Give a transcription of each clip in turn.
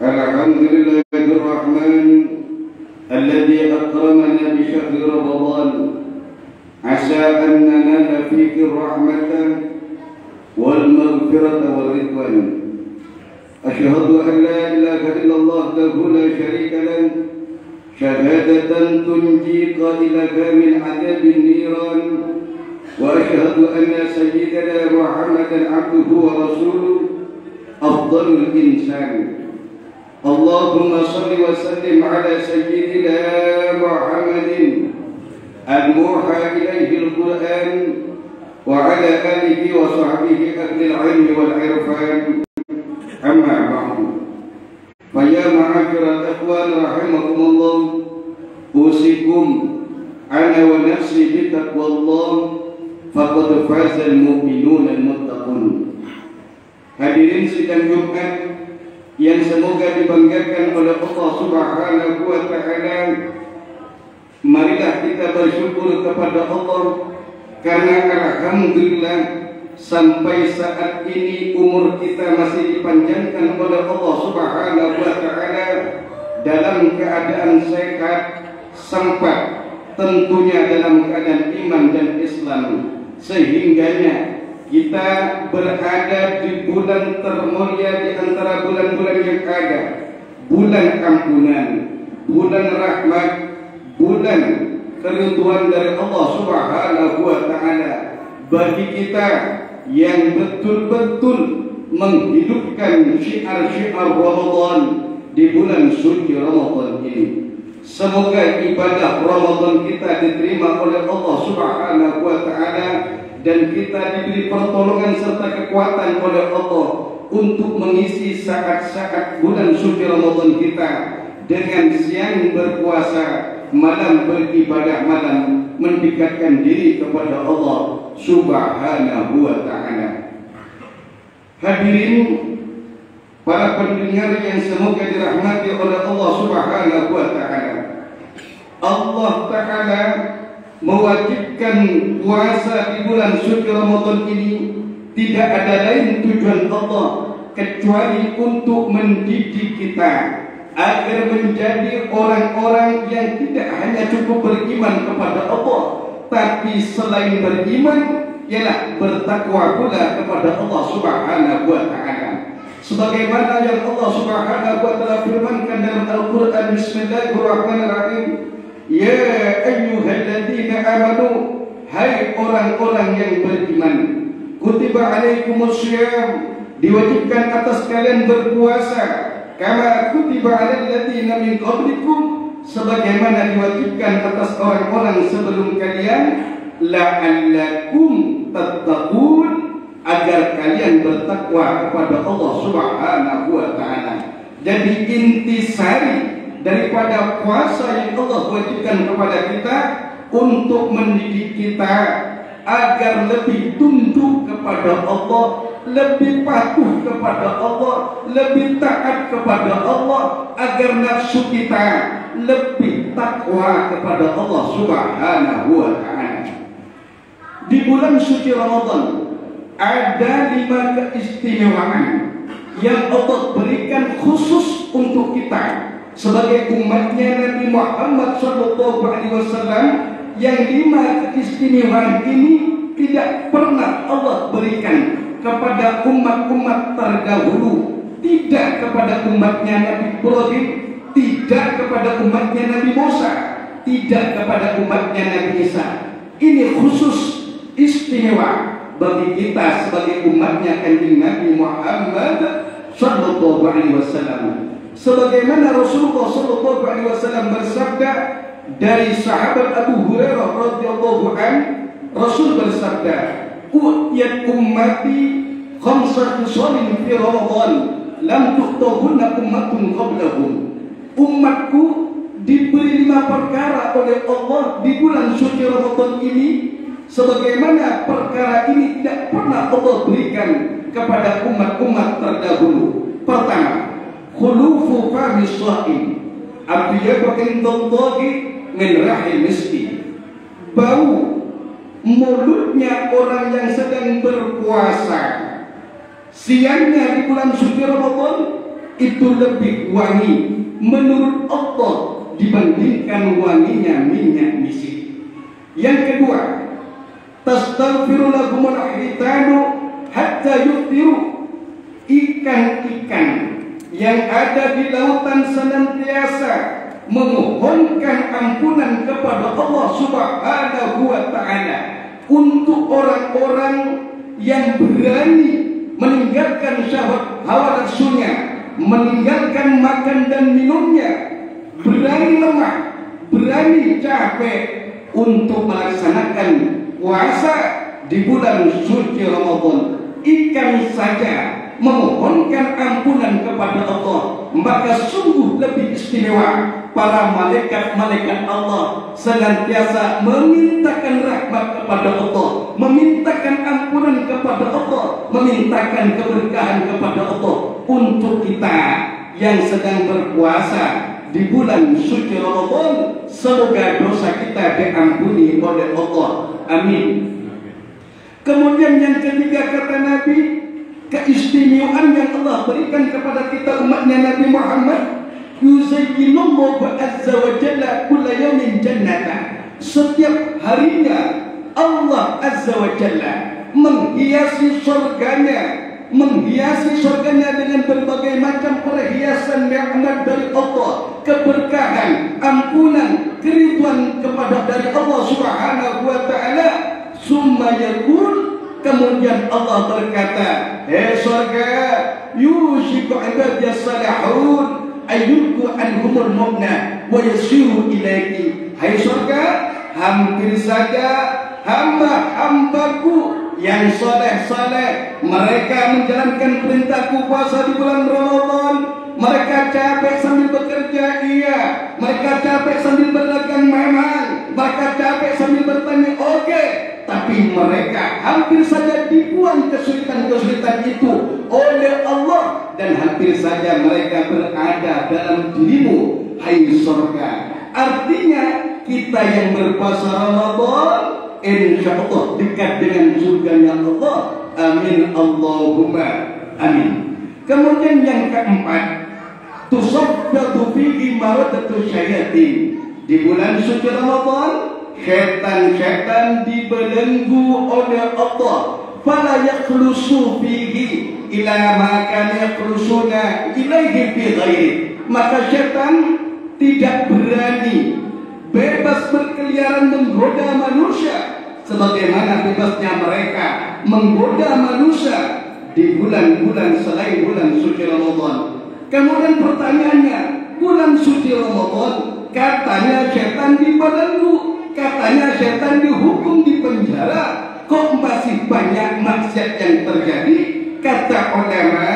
الحمد لله الرحمن الذي أكرمنا بشهر رمضان عسى أن ننال فيه الرحمة والمغفرة والرضوان. أشهد أن لا إله إلا الله وحده لا شريك له شهادة تنجيك إلى من عذاب النيران. وأشهد أن سيدنا محمدا عبده ورسوله أفضل الإنسان. اللهم صل وسلم على سيدنا محمد الموحى إليه القرآن وعلى آله وصحبه أهل العلم والعرفان. أما بعد، فيا معاشر الإخوان رحمكم الله، أوصيكم أنا ونفسي بتقوى الله فقد فاز المؤمنون المتقون. Hadirin sidang Jumat yang semoga dibanggakan oleh Allah Subhanahu wa Ta'ala, marilah kita bersyukur kepada Allah karena alhamdulillah sampai saat ini umur kita masih dipanjangkan oleh Allah Subhanahu wa Ta'ala dalam keadaan sehat, sempat, tentunya dalam keadaan iman dan Islam, sehingganya kita berada di bulan termulia di antara bulan-bulan yang ada, bulan ampunan, bulan rahmat, bulan keriduan dari Allah Subhanahu wa Ta'ala bagi kita yang betul-betul menghidupkan syiar-syiar Ramadan di bulan suci Ramadan ini. Semoga ibadah Ramadan kita diterima oleh Allah Subhanahu wa Ta'ala dan kita diberi pertolongan serta kekuatan oleh Allah untuk mengisi saat-saat bulan suci Ramadan kita dengan siang berpuasa, malam beribadah, malam mendekatkan diri kepada Allah Subhanahu wa Ta'ala. Hadirin para pendengar yang semoga dirahmati oleh Allah Subhanahu wa Ta'ala, Allah Ta'ala mewajibkan puasa di bulan suci Ramadan ini tidak ada lain tujuan Allah kecuali untuk mendidik kita agar menjadi orang-orang yang tidak hanya cukup beriman kepada Allah, tapi selain beriman ialah bertakwa pula kepada Allah Subhanahu wa Ta'ala. Sebagaimana yang Allah Subhanahu wa Ta'ala firmankan dalam Al-Quran, Bismillahirrahmanirrahim, ya ayyuhalladzina amanu, hai orang-orang yang beriman, kutiba alaikumussyam, diwajibkan atas kalian berpuasa, kama kutiba alal ladzina min qablikum, sebagaimana diwajibkan atas orang-orang sebelum kalian, la'allakum tattaqun, agar kalian bertakwa kepada Allah Subhanahu wa Ta'ala. Jadi intisari daripada puasa yang Allah wajibkan kepada kita untuk mendidik kita agar lebih tunduk kepada Allah, lebih patuh kepada Allah, lebih taat kepada Allah, agar nafsu kita lebih takwa kepada Allah Subhanahu wa Ta'ala. Di bulan suci Ramadan ada 5 keistimewaan yang Allah berikan khusus untuk kita sebagai umatnya Nabi Muhammad SAW, yang 5 keistimewaan ini tidak pernah Allah berikan kepada umat-umat terdahulu, tidak kepada umatnya Nabi Ibrahim, tidak kepada umatnya Nabi Musa, tidak kepada umatnya Nabi Isa. Ini khusus istimewa bagi kita sebagai umatnya Kanjeng Nabi Muhammad SAW. Sebagaimana Rasulullah SAW bersabda dari sahabat Abu Hurairah radhiyallahu anhu, Rasul bersabda, "U'tiyat ummati khamsatu shalin fi Ramadan lam tu'tahunna ummatun qablahum." Umatku diberi 5 perkara oleh Allah di bulan suci Ramadan ini, sebagaimana perkara ini tidak pernah Allah berikan kepada umat-umat terdahulu. Pertama, khulufu fami shaim abyadu indallahi min rahim miskin. Bau mulutnya orang yang sedang berpuasa siangnya di bulan suci Ramadan itu lebih wangi menurut Allah dibandingkan wanginya minyak misik. Yang kedua, tastaghfiru lahumul hitanu hatta yuftiru. Ikan-ikan yang ada di lautan senantiasa memohonkan ampunan kepada Allah Subhanahu wa ta'ala untuk orang-orang yang berani meninggalkan syahwat hawa nafsunya, meninggalkan makan dan minumnya, berani lemah, berani capek untuk melaksanakan puasa di bulan suci Ramadan. Ikan saja memohonkan ampunan kepada Allah, maka sungguh lebih istimewa para malaikat-malaikat Allah senantiasa memintakan rahmat kepada Allah, memintakan ampunan kepada Allah, memintakan keberkahan kepada Allah untuk kita yang sedang berpuasa di bulan suci Ramadan. Semoga dosa kita diampuni oleh Allah. Amin. Kemudian yang ketiga, kata Nabi, keistimewaan yang Allah berikan kepada kita umatnya Nabi Muhammad, yuzayyinullahu azza wa jalla kulla yawmin jannata. Setiap harinya Allah azza wa jalla menghiasi surganya dengan berbagai macam perhiasan nikmat dari Allah, keberkahan, ampunan, keridhaan kepada dari Allah Subhanahu wa ta'ala. Summa yakul, kemudian Allah berkata, hei surga, yushiku ibadiyas salihun ayyulku anhumul mu'na wa yasiru ilaiki. Hai surga, hampir saja hamba-hambaku yang soleh-soleh, mereka menjalankan perintahku puasa di bulan Ramadan, mereka capek sambil bekerja, iya, mereka capek sambil berdagang, memang mereka capek sambil bertani, oke, tapi mereka hampir saja dibuang kesulitan-kesulitan itu oleh Allah, dan hampir saja mereka berada dalam dirimu, hai surga. Artinya kita yang berpuasa Ramadan insya Allah dekat dengan surganya Allah. Amin Allahumma amin. Kemudian yang keempat, tusaddaqu fihi maradatu syayatin. Di bulan suci Ramadan, syaitan-syaitan dibelenggu oleh Allah. Fala yakhlusu fihi ila ma kana yakhlusuna ilaihi fi ghairi. Maka syaitan tidak berani bebas berkeliaran menggoda manusia sebagaimana bebasnya mereka menggoda manusia di bulan-bulan selain bulan suci Ramadan. Kemudian pertanyaannya, bulan suci Ramadan katanya setan dibelenggu, katanya setan dihukum di penjara, kok masih banyak maksiat yang terjadi? Kata ulama,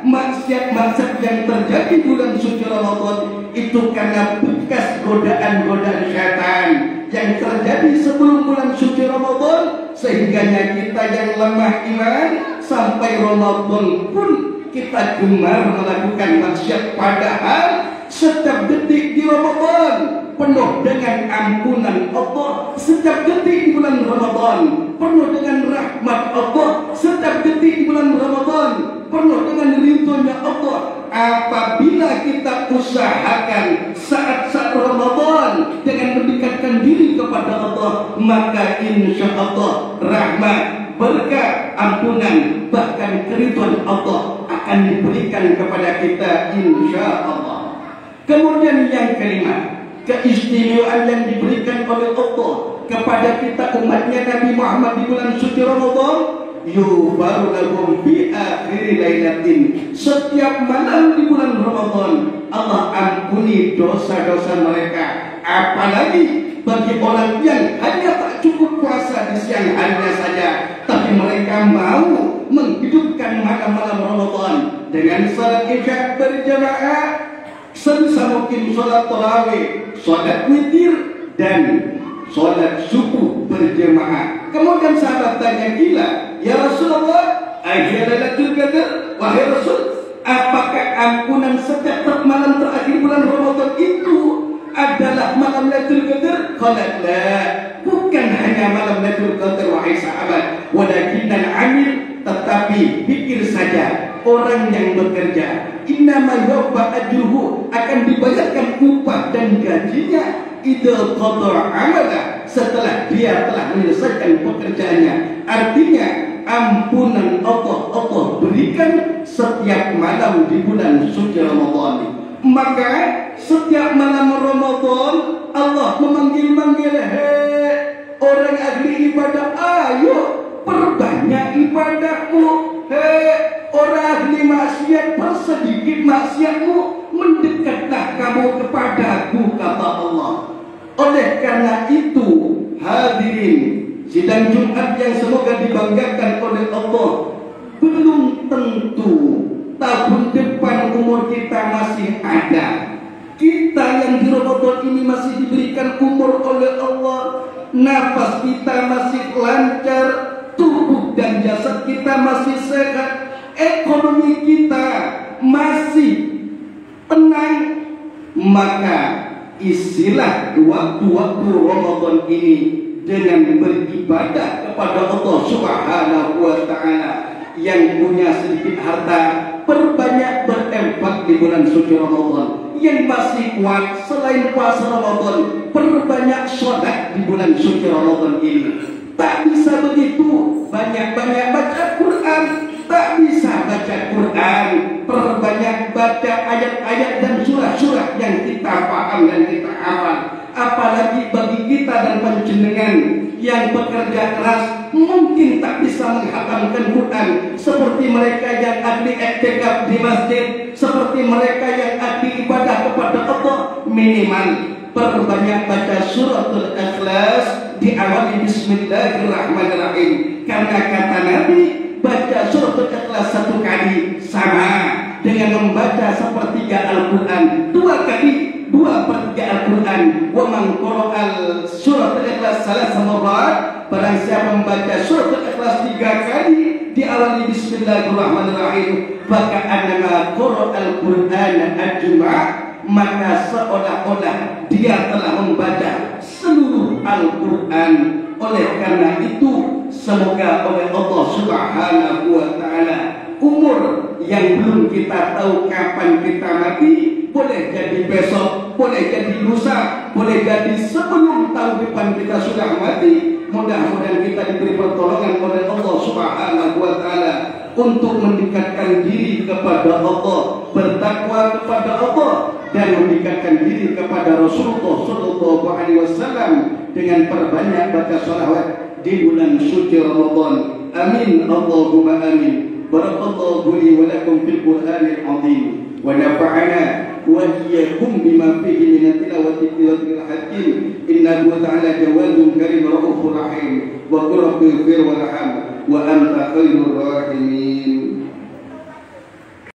maksiat-maksiat yang terjadi bulan suci Ramadan itu karena bekas godaan-godaan syaitan yang terjadi sebelum bulan suci Ramadan, sehingga kita yang lemah iman sampai Ramadan pun kita gemar melakukan maksiat, padahal setiap detik di Ramadan penuh dengan ampunan Allah, setiap detik di bulan Ramadan penuh dengan rahmat Allah, setiap detik di bulan Ramadan penuh dengan ridhonya Allah. Apabila kita usahakan saat-saat Ramadan dengan mendekatkan diri kepada Allah, maka insya Allah rahmat, berkah, ampunan, bahkan keridhaan Allah akan diberikan kepada kita insya Allah. Kemudian yang kelima, keistimewaan yang diberikan oleh Allah kepada kita umatnya Nabi Muhammad di bulan suci Ramadan, yubaru lahum fi akhir lailatin. Setiap malam di bulan Ramadan Allah ampuni dosa-dosa mereka. Apalagi bagi orang yang hanya tak cukup puasa di siang harinya saja, tapi mereka mau menghidupkan malam-malam Ramadan dengan salat isya berjamaah, sebisa mungkin salat tarawih, salat witir, dan salat subuh berjamaah. Kemudian sahabat tanya, gila ya Rasulullah, akhir Lailatul Qadar, wahai Rasul, apakah ampunan setiap malam terakhir bulan Ramadan itu adalah malam Lailatul Qadar? Qala la, bukan hanya malam Lailatul Qadar wahai sahabat, walakinnal amil, tetapi pikir saja orang yang bekerja. Innama yuwaffa ajruhu, akan dibayarkan upah dan gajinya idza qada amala, setelah dia telah menyelesaikan pekerjaannya. Artinya ampunan Allah berikan setiap malam di bulan suci Ramadan. Maka setiap malam Ramadan Allah memanggil-manggil, hei orang ahli ibadah, ayo perbanyak ibadahmu. Hei orang ahli maksiat, persedikit maksiatmu, mendekatlah kamu kepadaku, kata Allah. Oleh karena itu, hadirin sidang Jumat yang semoga dibanggakan oleh Allah, belum tentu tahun depan umur kita masih ada. Kita yang di Ramadan ini masih diberikan umur oleh Allah, nafas kita masih lancar, tubuh dan jasad kita masih sehat, ekonomi kita masih tenang. Maka isilah waktu-waktu Ramadan ini dengan beribadah kepada Allah Subhanahu wa Ta'ala. Yang punya sedikit harta, perbanyak berinfak di bulan suci Ramadan. Yang masih kuat selain puasa Ramadan, perbanyak sholat di bulan suci Ramadan ini. Tak bisa begitu, banyak-banyak baca Quran. Tak bisa baca Quran, perbanyak baca ayat-ayat dan surah-surah yang kita paham dan kita hafal. Apalagi bagi kita dan panjenengan yang bekerja keras, mungkin tak bisa menghatamkan Quran seperti mereka yang ahli i'tikaf di masjid, seperti mereka yang ahli ibadah kepada Allah. Minimal perbanyak baca suratul Ikhlas, diawali bismillahirrahmanirrahim. Karena kata Nabi, baca suratul Ikhlas satu kali sama dengan membaca sepertiga Al-Quran. Dua kali, 2/3 Al-Quran. Wa man qara'al suratul Ikhlas salasa marrat, barang siapa membaca suratul Ikhlas 3 kali diawali bismillahirrahmanirrahim, maka annama qara'al Qur'ana ajma', maka seolah-olah dia telah membaca seluruh Al-Quran. Oleh karena itu, semoga oleh Allah Subhanahu wa Ta'ala, umur yang belum kita tahu kapan kita mati, boleh jadi besok, boleh jadi lusa, boleh jadi sebelum tahun depan kita sudah mati. Mudah-mudahan kita diberi pertolongan oleh Allah Subhanahu wa Ta'ala untuk mendekatkan diri kepada Allah, bertakwa kepada Allah, dan mendekatkan diri kepada Rasulullah Sallallahu Alaihi Wasallam dengan perbanyak baca salawat di bulan suci Ramadan. Amin Allahumma amin. Barakallahu li wa lakum fil Qur'anil azim wa nafa'ana wa iyyakum bima fihi min tilawati tilawatil hakim. Innahu ta'ala jawadun karim raufur rahim wa qul rabbi ighfir warham wa anta khairur rahimin.